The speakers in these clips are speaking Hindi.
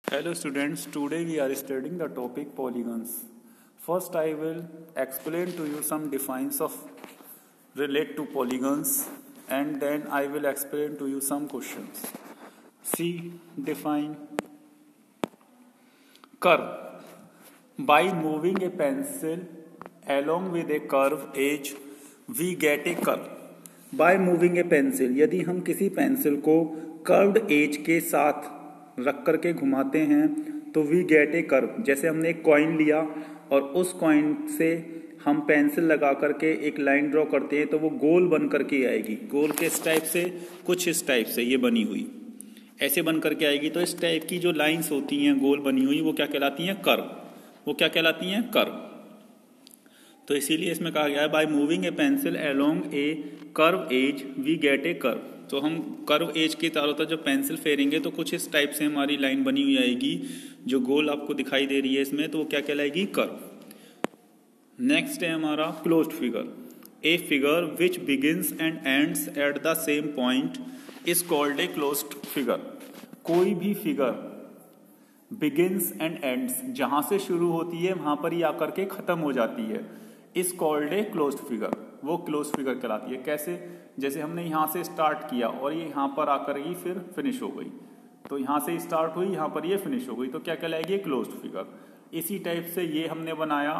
Hello students, today we are studying the topic polygons. First I will explain to you some definitions of relate to polygons and then I will explain to you some questions. See, define curve. By moving a pencil along with a curve edge, we get a curve. By moving a pencil, यदि हम किसी पेंसिल को कर्व्ड एज के साथ रख करके घुमाते हैं तो वी गेट ए कर्व। जैसे हमने एक कॉइन लिया और उस कॉइन से हम पेंसिल लगा करके एक लाइन ड्रॉ करते हैं तो वो गोल बन करके आएगी। गोल के इस टाइप से, कुछ इस टाइप से ये बनी हुई ऐसे बन करके आएगी। तो इस टाइप की जो लाइंस होती हैं गोल बनी हुई, वो क्या कहलाती हैं? कर्व। वो क्या कहलाती हैं? कर्व। तो इसीलिए इसमें कहा गया है by moving a pencil along a curve as we get a curve. तो हम कर्व एज के चारों तरफ जब पेंसिल फेरेंगे तो कुछ इस टाइप से हमारी लाइन बनी हुई आएगी जो गोल आपको दिखाई दे रही है इसमें, तो वो क्या कहलाएगी? कर्व। नेक्स्ट है हमारा closed figure. A figure which begins and ends at the same point is called A closed figure. कोई भी फिगर बिगिंस एंड एंड्स, जहां से शुरू होती है वहां पर ही आकर के खत्म हो जाती है, is called A closed figure. वो क्लोज्ड फिगर कहलाती है। कैसे? जैसे हमने यहां से स्टार्ट किया और ये यहां पर आकर ही फिर फिनिश हो गई, तो यहां से स्टार्ट हुई, यहां पर ये फिनिश हो गई, तो क्या कहलाएगी? Closed figure. इसी टाइप से ये हमने बनाया,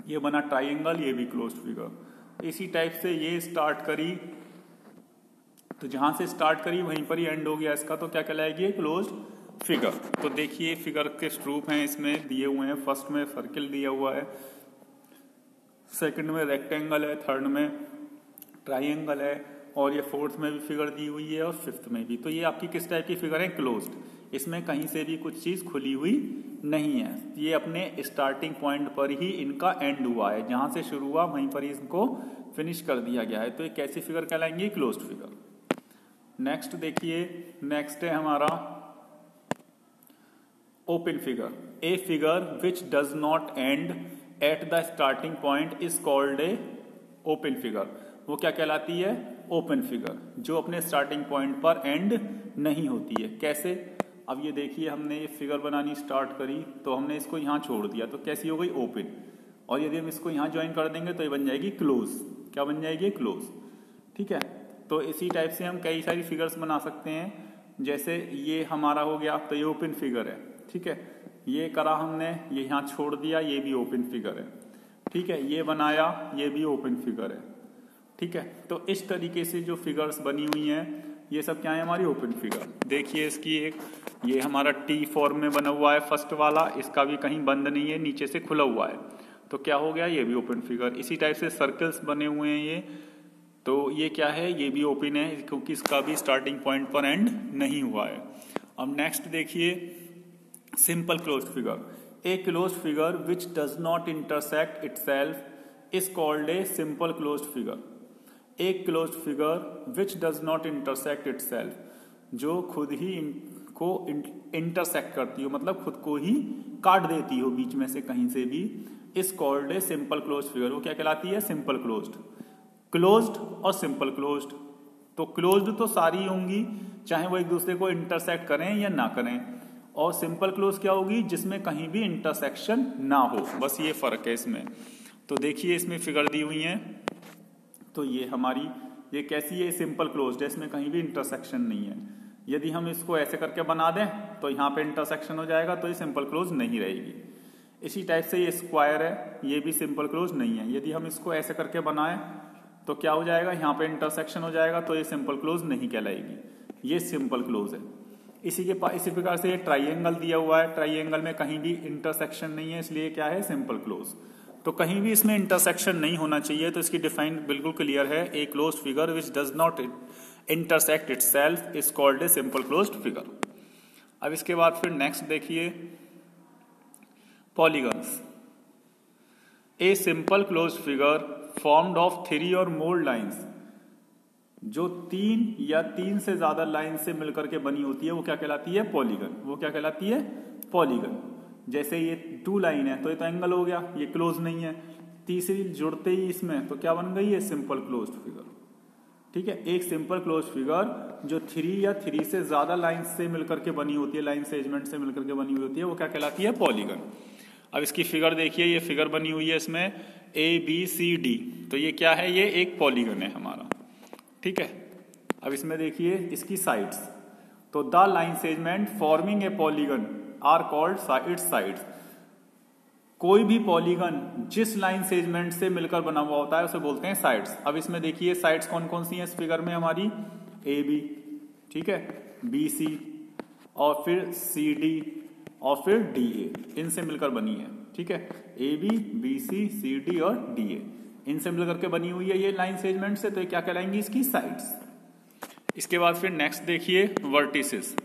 ये बना ट्राइंगल, ये भी क्लोज्ड फिगर। इसी टाइप से ये स्टार्ट करी, तो जहां से स्टार्ट करी वहीं पर ही एंड हो गया इसका, तो क्या कहलाएगी? Closed figure. तो देखिए फिगर के रूप हैं इसमें दिए हुए हैं। फर्स्ट में सर्किल दिया हुआ है, सेकंड में रेक्टेंगल है, थर्ड में ट्राइंगल है, और ये फोर्थ में भी फिगर दी हुई है और फिफ्थ में भी। तो ये आपकी किस टाइप की फिगर है? क्लोज्ड। इसमें कहीं से भी कुछ चीज खुली हुई नहीं है। ये अपने स्टार्टिंग पॉइंट पर ही इनका एंड हुआ है, जहां से शुरू हुआ वहीं पर ही इसको फिनिश कर दिया गया है। तो ये कैसी फिगर कहलाएंगी? Closed figure. नेक्स्ट देखिए, नेक्स्ट है हमारा open figure. A figure which does not end at the starting point is called a open figure. वो क्या कहलाती है? ओपन फिगर, जो अपने स्टार्टिंग पॉइंट पर एंड नहीं होती है। कैसे? अब ये देखिए, हमने ये फिगर बनानी स्टार्ट करी तो हमने इसको यहां छोड़ दिया, तो कैसी हो गई? ओपन। और यदि हम इसको यहां ज्वाइन कर देंगे तो ये बन जाएगी क्लोज। क्या बन जाएगी? क्लोज। ठीक है। तो इसी टाइप से हम कई सारी फिगर्स बना सकते हैं। जैसे ये हमारा हो गया, तो ये ओपन फिगर है। ठीक है, ये करा हमने, ये यहां छोड़ दिया, ये भी ओपन फिगर है। ठीक है, ये बनाया, ये भी ओपन फिगर है। ठीक है, तो इस तरीके से जो फिगर्स बनी हुई हैं ये सब क्या है? हमारी ओपन फिगर। देखिए इसकी एक, ये हमारा टी फॉर्म में बना हुआ है फर्स्ट वाला, इसका भी कहीं बंद नहीं है, नीचे से खुला हुआ है, तो क्या हो गया? ये भी ओपन फिगर। इसी टाइप से सर्कल्स बने हुए हैं ये, तो ये क्या है? ये भी ओपन है, क्योंकि इसका भी स्टार्टिंग पॉइंट पर एंड नहीं हुआ है। अब नेक्स्ट देखिए, simple closed figure. A closed figure which does not intersect itself is called a simple closed figure. एक closed figure which does not intersect itself, जो खुद ही को इंटरसेक्ट करती हो, मतलब खुद को ही काट देती हो बीच में से कहीं से भी, is called a simple closed figure. वो क्या कहलाती है? Simple closed. क्लोज्ड और सिंपल क्लोज्ड, तो क्लोज्ड तो सारी होंगी चाहे वो एक दूसरे को इंटरसेक्ट करें या ना करें, और सिंपल क्लोज क्या होगी? जिसमें कहीं भी इंटरसेक्शन ना हो, बस ये फर्क है इसमें। तो देखिए इसमें फिगर दी हुई है, तो ये हमारी, ये कैसी है? सिंपल क्लोज्ड है, इसमें कहीं भी इंटरसेक्शन नहीं है। यदि हम इसको ऐसे करके बना दें तो यहाँ पे इंटरसेक्शन हो जाएगा, तो ये सिंपल क्लोज नहीं रहेगी। इसी टाइप से ये स्क्वायर है, ये भी सिंपल क्लोज नहीं है। यदि हम इसको ऐसे करके बनाएं तो क्या हो जाएगा? यहाँ पे इंटरसेक्शन हो जाएगा, तो ये सिंपल क्लोज नहीं कहलाएगी, ये सिंपल क्लोज है। इसी प्रकार से ये ट्राइंगल दिया हुआ है, ट्राइंगल में कहीं भी इंटरसेक्शन नहीं है, इसलिए क्या है? Simple close. तो कहीं भी इसमें इंटरसेक्शन नहीं होना चाहिए, तो इसकी डिफाइन बिल्कुल क्लियर है। ए closed figure which does not intersect itself is called a simple closed figure. अब इसके बाद फिर नेक्स्ट देखिए, polygons. A simple closed figure formed of 3 और मोर लाइन्स, जो 3 या 3 से ज्यादा लाइन से मिलकर के बनी होती है, वो क्या कहलाती है? पॉलीगन। वो क्या कहलाती है? पॉलीगन। जैसे ये 2 लाइन है तो ये तो एंगल हो गया, ये क्लोज नहीं है। तीसरी जुड़ते ही इसमें, तो क्या बन गई? ये सिंपल क्लोज्ड फिगर। ठीक है, एक सिंपल क्लोज फिगर जो 3 या 3 से ज्यादा लाइंस से मिलकर के बनी होती है, लाइन सेगमेंट से मिलकर के बनी हुई होती है, वो क्या कहलाती है? पॉलीगन। अब इसकी फिगर देखिए, ये फिगर बनी हुई है इसमें ABCD, तो ये क्या है? ये एक पॉलीगन है हमारा। ठीक है, अब इसमें देखिए इसकी साइड्स, तो the line segment forming a polygon are called its sides. कोई भी पॉलीगन जिस लाइन सेगमेंट से मिलकर बना हुआ होता है उसे बोलते हैं साइड्स। अब इसमें देखिए साइड्स कौन कौन सी हैं इस फिगर में हमारी? AB, ठीक है, BC और फिर CD और फिर DA, इनसे मिलकर बनी है। ठीक है, AB, BC, CD और DA, इनसे मिलकर के बनी हुई है ये लाइन सेगमेंट से, तो ये क्या कहलाएंगी? इसकी साइड्स। इसके बाद फिर नेक्स्ट देखिए वर्टिसेस।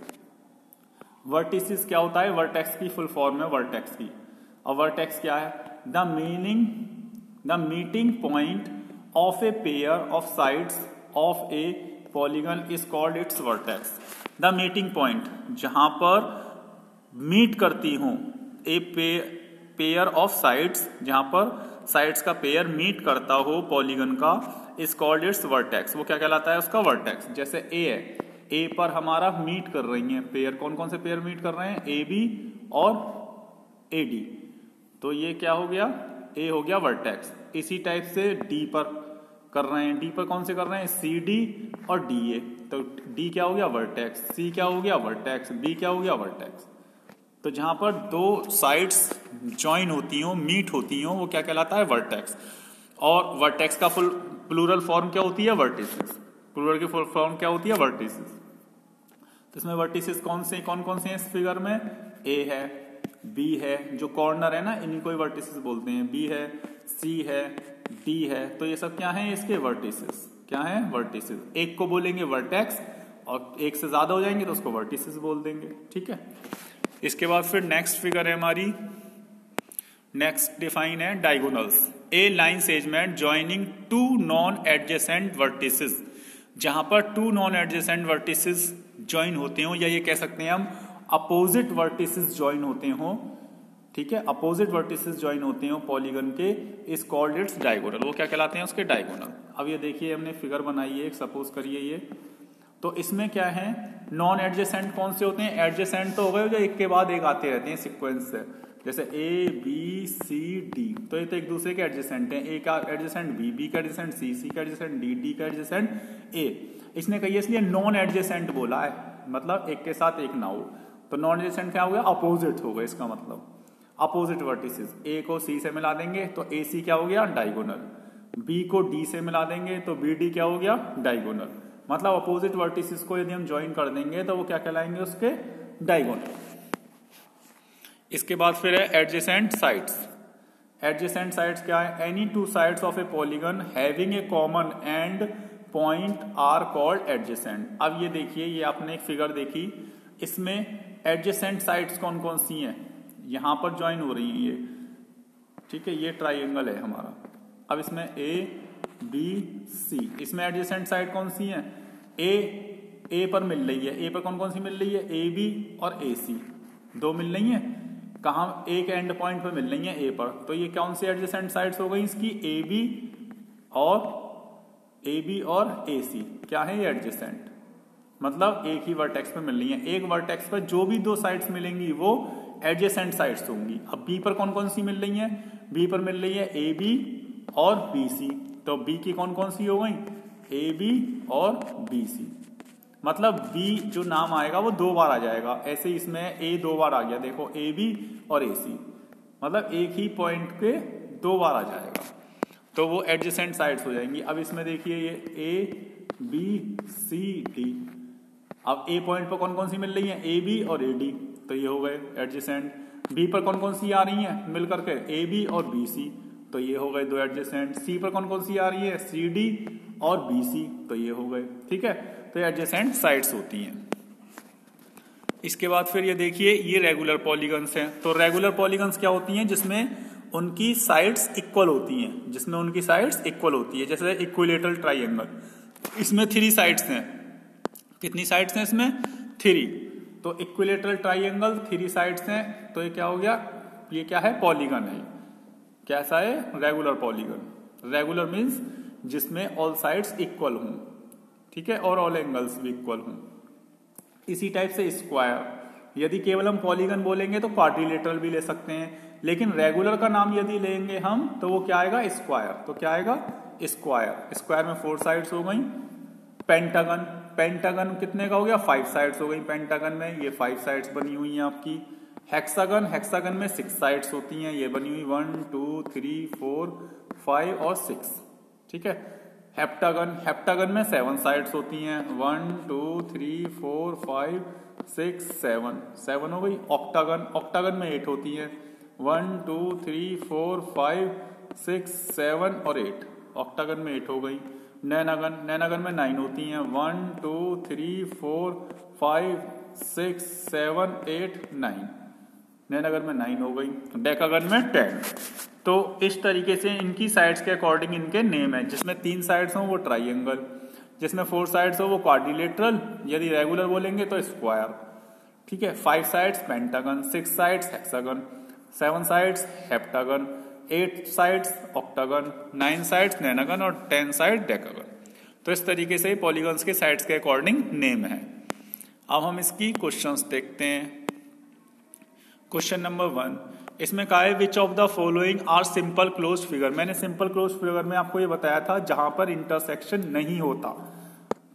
वर्टिसेस क्या होता है? वर्टेक्स की फुल फॉर्म है वर्टेक्स की। और वर्टेक्स क्या है? The meeting point of a pair of sides of a polygon is called its vertex. The meeting point, जहां पर मीट करती हूं ए पेयर ऑफ साइड्स, जहां पर साइड्स का पेयर मीट करता हो पॉलीगन का, इज कॉल्ड इट्स वर्टेक्स। वो क्या कहलाता है? उसका वर्टेक्स। जैसे ए है, ए पर हमारा मीट कर रही है पेयर, कौन कौन से पेयर मीट कर रहे हैं? AB और AD, तो ये क्या हो गया? ए हो गया वर्टेक्स। इसी टाइप से D पर कर रहे हैं, D पर कौन से कर रहे हैं? CD और DA, तो D क्या हो गया? वर्टेक्स। C क्या हो गया? वर्टेक्स। B क्या हो गया? वर्टेक्स। तो जहां पर दो साइड्स ज्वाइन होती हो, मीट होती हो, वो क्या कहलाता है? वर्टेक्स। और वर्टेक्स का फुल प्लूरल फॉर्म क्या होती है? वर्टिसेस। प्लूरल की फुल फॉर्म क्या होती है? वर्टिसेस। तो इसमें वर्टिसेस कौन कौन से हैं इस फिगर में? A है, B है, जो कॉर्नर है ना इन्हीं को ही वर्टिसेस बोलते हैं, B है, C है, D है, तो ये सब क्या है? इसके वर्टिसेस। क्या है? वर्टिसेस। एक को बोलेंगे वर्टेक्स और एक से ज्यादा हो जाएंगे तो उसको वर्टिसेस बोल देंगे। ठीक है, इसके बाद फिर नेक्स्ट फिगर है हमारी, नेक्स्ट डिफाइन है diagonals. A line segment joining two non adjacent vertices, जहां पर two non adjacent vertices join होते हो, या ये कह सकते हैं हम अपोजिट वर्टिसेस ज्वाइन होते हो। ठीक है, अपोजिट वर्टिसेस ज्वाइन होते हो पॉलीगन के, इज कॉल्ड इट्स डायगोनल। वो क्या कहलाते हैं? उसके डायगोनल। अब ये देखिए हमने फिगर बनाई है, सपोज करिए ये, तो इसमें क्या है? नॉन एडजेसेंट कौन से होते हैं? एडजेसेंट तो हो गए जो एक के बाद एक आते रहते हैं सीक्वेंस से, जैसे ABCD, तो ये तो एक दूसरे के एडजेसेंट हैं। A का एडजेसेंट B का एडजेसेंट C का एडजेसेंट D का एडजेसेंट A। इसने कही इसलिए नॉन एडजेसेंट बोला है, मतलब एक के साथ एक ना हो। तो नॉन एडजेसेंट क्या हो गया? अपोजिट हो गया, इसका मतलब अपोजिट वर्टिसेस। A को C से मिला देंगे तो AC क्या हो गया? डायगोनल। B को D से मिला देंगे तो BD क्या हो गया? डायगोनल। मतलब अपोजिट वर्टिसेस को यदि हम ज्वाइन कर देंगे तो वो क्या कहलाएंगे? उसके डायगोनल। इसके बाद फिर है एडजेसेंट साइड्स। एडजेसेंट साइड्स क्या है? Any two sides of a polygon having a common end point are called adjacent. अब ये देखिए, ये आपने एक फिगर देखी, इसमें एडजेसेंट साइड्स कौन कौन सी हैं? यहां पर ज्वाइन हो रही हैं ये। ठीक है, ये ट्राइंगल है हमारा। अब इसमें ABC, इसमें एडजेसेंट साइड कौन सी हैं? A पर मिल रही है। A पर कौन कौन सी मिल रही है? AB और AC, दो मिल रही हैं। कहां? एक एंड पॉइंट पे मिल रही है A पर, तो ये कौन सी एडजेसेंट साइड्स हो गई इसकी? AB और AC क्या है? ये एडजेसेंट, मतलब एक ही वर्टेक्स पे मिल रही है। एक वर्टेक्स पर जो भी दो साइड्स मिलेंगी वो एडजेसेंट साइड्स होंगी। अब B पर कौन कौन सी मिल रही है? B पर मिल रही है AB और BC, तो B की कौन कौन सी हो गई? AB और BC, मतलब B जो नाम आएगा वो दो बार आ जाएगा। ऐसे इसमें A दो बार आ गया, देखो AB और AC, मतलब एक ही पॉइंट पे दो बार आ जाएगा, तो वो एडजेसेंट साइड्स हो जाएंगी। अब इसमें देखिए ये ABCD, अब A पॉइंट पर कौन कौन सी मिल रही है? AB और AD, तो ये हो गए एडजेसेंट। B पर कौन कौन सी आ रही है मिल करके? AB और BC, तो ये हो गए दो एडजेसेंट। C पर कौन कौन सी आ रही है? CD और BC, तो ये हो गए। ठीक है, तो एडजेसेंट साइड्स होती हैं। इसके बाद फिर ये देखिए, ये रेगुलर पॉलीगन्स हैं। तो रेगुलर पॉलीगन्स क्या होती हैं? जिसमें उनकी साइड्स इक्वल होती हैं, जिसमें उनकी साइड्स इक्वल होती है। जैसे इक्विलेटरल ट्राइंगल, इसमें 3 साइड्स हैं। कितनी साइड्स हैं इसमें? 3। तो इक्विलेटरल ट्राइंगल 3 साइड्स हैं, तो ये क्या हो गया? ये क्या है? पॉलीगन है। कैसा है? Regular polygon. रेगुलर मीन्स जिसमें ऑल साइड्स इक्वल हों। ठीक है, और ऑल एंगल्स भी इक्वल हों। इसी टाइप से स्क्वायर, यदि केवल हम पॉलीगन बोलेंगे तो क्वाड्रिलेटरल भी ले सकते हैं, लेकिन रेगुलर का नाम यदि लेंगे हम तो वो क्या आएगा, स्क्वायर। तो क्या आएगा, स्क्वायर। स्क्वायर में 4 साइड्स हो गई। पेंटागन, पेंटागन कितने का हो गया, 5 साइड्स हो गई पेंटागन में, ये 5 साइड्स बनी हुई हैं आपकी। हेक्सागन, हेक्सागन में 6 साइड्स होती हैं, ये बनी हुई 1 2 3 4 5 और 6, ठीक है। हेप्टागन, हेप्टागन में 7 साइड्स होती हैं, 1 2 3 4 5 6 7, 7 हो गई। ऑक्टागन, ऑक्टागन में 8 होती हैं, 1 2 3 4 5 6 7 और 8, ऑक्टागन में 8 हो गई। नैनागन, नैनागन में 9 होती हैं, 1 2 3 4 5 6 7 8 9, नैनागन में 9 हो गई। डेकागन में 10। तो इस तरीके से इनकी साइड्स के अकॉर्डिंग इनके नेम है। जिसमें 3 साइड्स हो वो ट्राइंगल, जिसमें 4 साइड्स हो वो क्वाड्रिलेटरल, यदि रेगुलर बोलेंगे तो स्क्वायर, ठीक है। 5 sides pentagon, 6 sides hexagon, 7 sides heptagon, 8 sides octagon, 9 sides nonagon और 10 साइड डेकागन। तो इस तरीके से पॉलीगन्स के साइड्स के अकॉर्डिंग नेम है। अब हम इसकी क्वेश्चंस देखते हैं। क्वेश्चन नंबर 1, इसमें कहा है which of the following are simple closed figure. मैंने सिंपल क्लोज्ड फिगर में आपको ये बताया था जहां पर इंटरसेक्शन नहीं होता।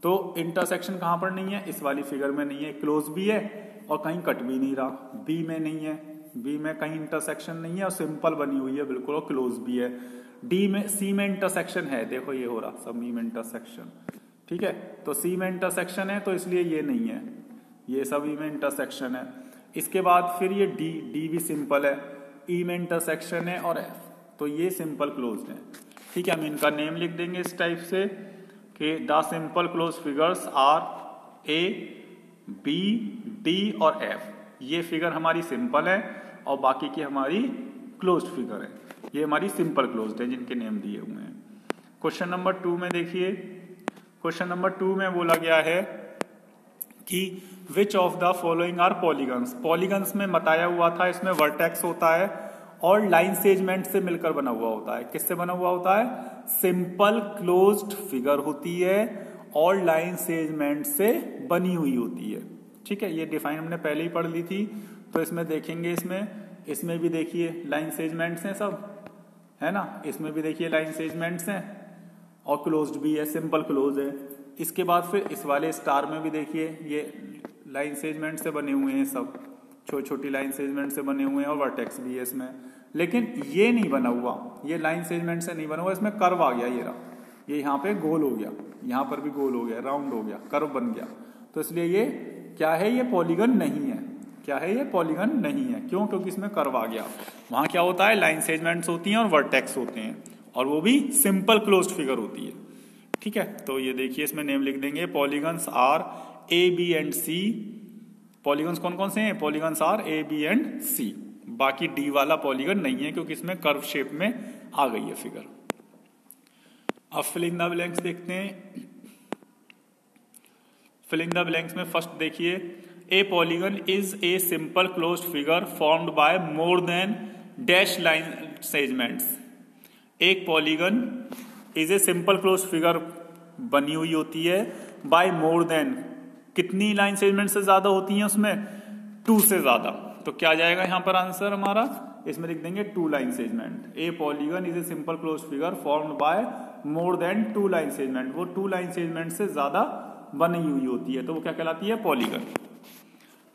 तो इंटरसेक्शन कहां पर नहीं है, इस वाली फिगर में नहीं है, क्लोज भी है और कहीं कट भी नहीं रहा, बी में नहीं है, बी में कहीं इंटरसेक्शन नहीं है और सिंपल बनी हुई है बिल्कुल और क्लोज भी है। डी में, सी में इंटरसेक्शन है, देखो ये हो रहा सब में इंटरसेक्शन, ठीक है। तो सी में इंटरसेक्शन है तो इसलिए ये नहीं है, ये सभी में इंटरसेक्शन है। इसके बाद फिर ये डी, डी भी सिंपल है, ई में इंटरसेक्शन है और एफ, तो ये सिंपल क्लोज्ड है, ठीक है। हम इनका नेम लिख देंगे इस टाइप से कि the simple close figures are A B D और एफ। ये फिगर हमारी सिंपल है और बाकी की हमारी क्लोज्ड फिगर है, ये हमारी सिंपल क्लोज्ड है जिनके नेम दिए हुए हैं। क्वेश्चन नंबर 2 में देखिए, क्वेश्चन नंबर 2 में बोला गया है कि which of the following are polygons. Polygons में बताया हुआ था इसमें वर्टेक्स होता है और लाइन सेगमेंट से मिलकर बना हुआ होता है। किससे बना हुआ होता है, सिंपल क्लोज्ड फिगर होती है और लाइन सेगमेंट से बनी हुई होती है, ठीक है। ये डिफाइन हमने पहले ही पढ़ ली थी, तो इसमें देखेंगे, इसमें भी देखिए लाइन सेगमेंट्स हैं सब, है ना, इसमें भी देखिए लाइन सेगमेंट्स हैं और क्लोज्ड भी है, सिंपल क्लोज है। इसके बाद फिर इस वाले स्टार में भी देखिए ये लाइन सेगमेंट से बने हुए हैं सब, छोटी छोटी लाइन सेगमेंट से बने हुए हैं और वर्टेक्स भी है इसमें, लेकिन ये नहीं बना हुआ, ये लाइन सेगमेंट से नहीं बना हुआ, इसमें कर्व आ गया, ये रहा, ये यहाँ पे गोल हो गया, यहाँ पर भी गोल हो गया, राउंड हो गया, कर्व बन गया, तो इसलिए ये क्या है, ये पॉलीगन नहीं है। क्या है, ये पॉलीगन नहीं है। क्यों, क्योंकि इसमें कर्व आ गया। वहां क्या होता है, लाइन सेगमेंट्स होती हैं और वर्टेक्स होते हैं और वो भी सिंपल क्लोज्ड फिगर होती है, ठीक है। तो ये देखिए इसमें नेम लिख देंगे, polygons are A B and C. Polygons कौन कौन से हैं, polygons are A B and C. बाकी डी वाला पॉलीगन नहीं है क्योंकि इसमें कर्व शेप में आ गई है फिगर। अब फिलिंग द ब्लैंक्स देखते हैं। फिलिंग द ब्लैंक्स में फर्स्ट देखिए, a polygon is a simple closed figure formed by more than dash line segments. एक polygon is a simple closed figure बनी हुई होती है बाय मोर देन, कितनी लाइन सेगमेंट से ज्यादा होती हैं उसमें, 2 से ज्यादा। तो क्या जाएगा यहां पर आंसर हमारा, इसमें लिख देंगे 2 line segment. A polygon is a simple closed figure formed by more then 2 line segment, वो 2 लाइन सेगमेंट से ज्यादा बनी हुई होती है, तो वो क्या कहलाती है, पॉलीगन।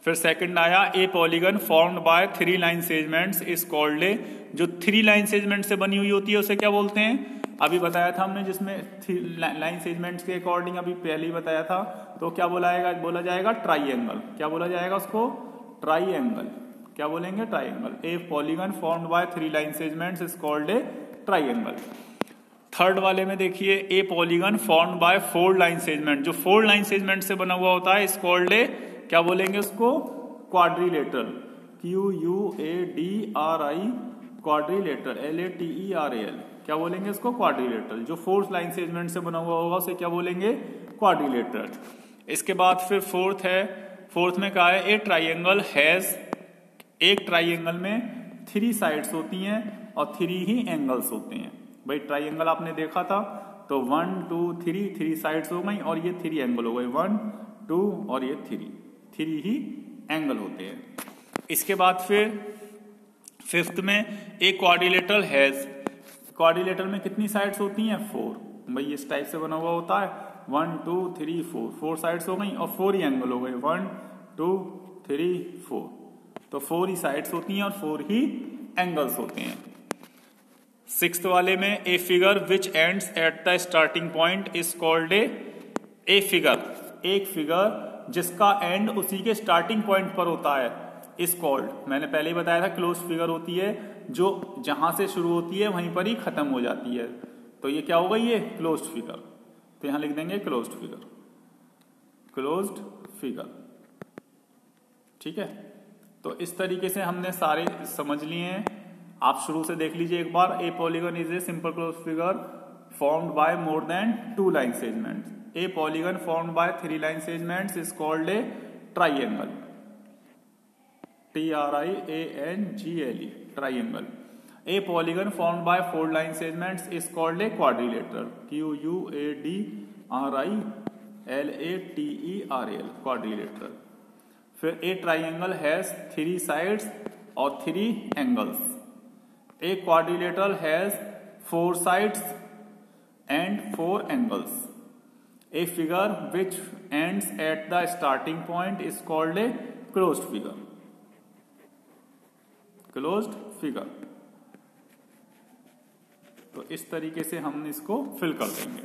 फिर सेकंड आया, ए polygon formed by 3 line segments is called ए। जो 3 लाइन सेगमेंट से बनी हुई होती है उसे क्या बोलते हैं, अभी बताया था हमने, जिसमें लाइन सेगमेंट्स के अकॉर्डिंग अभी पहले ही बताया था, तो क्या बोला जाएगा ट्राइंगल। क्या बोला जाएगा उसको, ट्राइंगल। क्या बोलेंगे, triangle. A polygon formed by 3 line segments is called A triangle. Third वाले में देखिए, a polygon formed by 4 line segment, जो 4 लाइन सेगमेंट से बना हुआ होता है इज कॉल्ड ए, क्या बोलेंगे उसको, क्वाड्रिलेटरल। QUADRI, क्वाड्रिलेटरल, LATERAL, क्या बोलेंगे इसको, क्वाड्रिलेटरल। जो 4 लाइन सेगमेंट से बना हुआ होगा उसे क्या बोलेंगे, क्वाड्रिलेटरल। इसके बाद फिर फोर्थ है, फोर्थ में कहा है, ए ट्राइंगल हैज, एक ट्राइंगल में 3 साइड्स होती हैं और 3 ही एंगल्स होते हैं। भाई ट्राइंगल आपने देखा था, तो 1 2 3 3 साइड्स हो गई और ये 3 एंगल हो गए, 1 2 और ये 3 ही एंगल होते हैं। इसके बाद फिर फिफ्थ में ए क्वाड्रिलेटरल हैज, क्वाड्रिलेटरल में कितनी साइड्स होती हैं? 4। भाई इस टाइप से बना हुआ होता है 1 2 3 4 साइड्स हो गई और 4 ही एंगल हो गए, 1 2 3 4। तो 4 ही साइड्स होती हैं और 4 ही एंगल्स होते हैं। सिक्स्थ वाले में a figure which ends at the starting point is called a figure, एक फिगर जिसका एंड उसी के स्टार्टिंग पॉइंट पर होता है इज कॉल्ड, मैंने पहले ही बताया था क्लोज फिगर होती है जो जहां से शुरू होती है वहीं पर ही खत्म हो जाती है। तो ये क्या होगा? ये क्लोज्ड फिगर। तो यहां लिख देंगे क्लोज्ड फिगर, क्लोज्ड फिगर। ठीक है, तो इस तरीके से हमने सारे समझ लिए हैं। आप शुरू से देख लीजिए एक बार। A polygon is a simple closed figure formed by more than 2 line segments. A polygon formed by 3 line segments is called a triangle. Triangle, triangle. A polygon formed by 4 line segments is called a quadrilateral. Quadrilateral, quadrilateral. फिर a triangle has 3 sides और 3 angles. A quadrilateral has 4 sides and 4 angles. A figure which ends at the starting point is called a closed figure. Closed figure. तो इस तरीके से हम इसको फिल कर देंगे।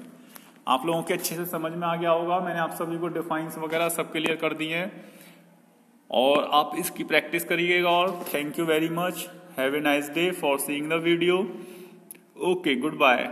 आप लोगों के अच्छे से समझ में आ गया होगा। मैंने आप सभी को डिफाइंस वगैरह सब क्लियर कर दिए हैं और आप इसकी प्रैक्टिस करिएगा। और thank you very much. Have a nice day for seeing the video. Okay, good bye.